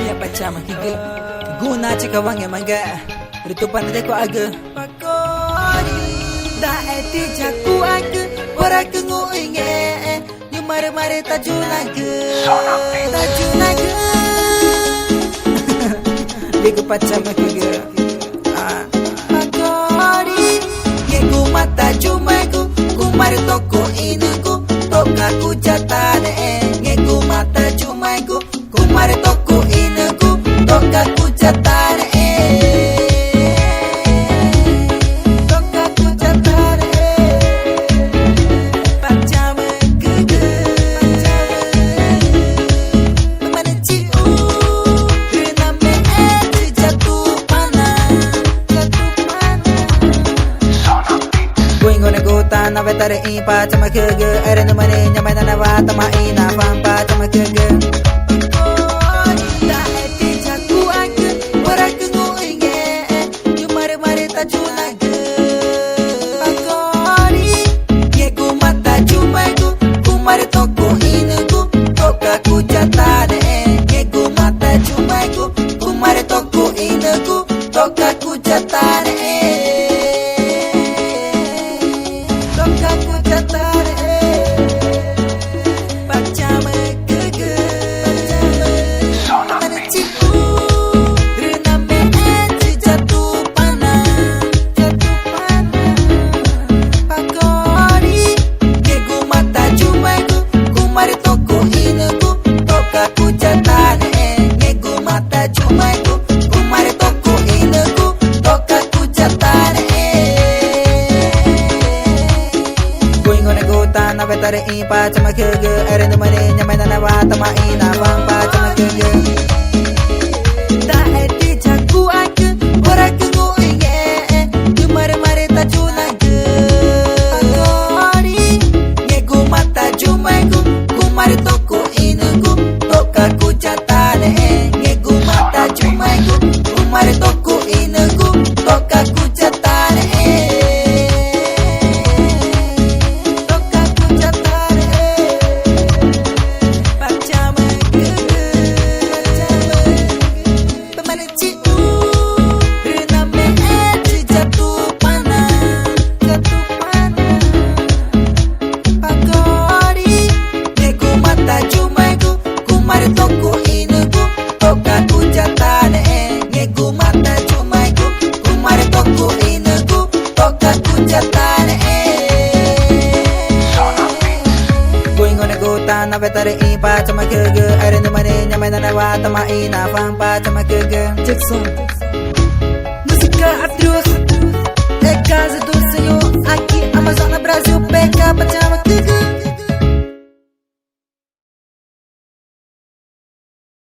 ya pacama higa guna cika wange mangga rutupan deko aga da eti jaku aga ora kengu inge mare mare tajunaga Digo pacama higa Magori Yegu mata jumaku kumare toko inuku toka ku jatane Yegu mata jumaku kumare toko inuku toka ku jatane toka ku jatane pacama gege pacama ciu rename jatuh pana Going gonna go tan avetare I pacama gege ere no mane nyamai na wata ma ina pam pacama gege da eti jaku age ora kengu inge mare mare tajunaga Magori yegu mata jumaku kumare toko inuku toka ku jatane yegu mata jumaku kumare toko inuku toka ku jatane toka ku jatane pacama gege pacama ciu rename jatuh pana Magori yegu mata jumaku kumare toko inuku toka ku jatane yegu mata jumaku kumare toko inuku toka ku jatane Going gonna go tan avetare I pacama gege ere no mane nyamai na wata ma ina pam pacama gege da eti jaku age ora kengu inge mare mare tajunaga Magori yegu mata jumaku kumare toko inuku toka ku jatane yegu mata jumaku kumare toko inuku toka ku jatane toka ku jatane pacama gege pacama ciu rename jatuh pana Magori yegu mata jumaku kumare toko inuku toka ku jatane yegu mata jumaku kumare toko inuku toka ku jatane Going gonna go tan avetare I pacama gege ere no mane nyamai na wata ma ina pam pacama gege Jackson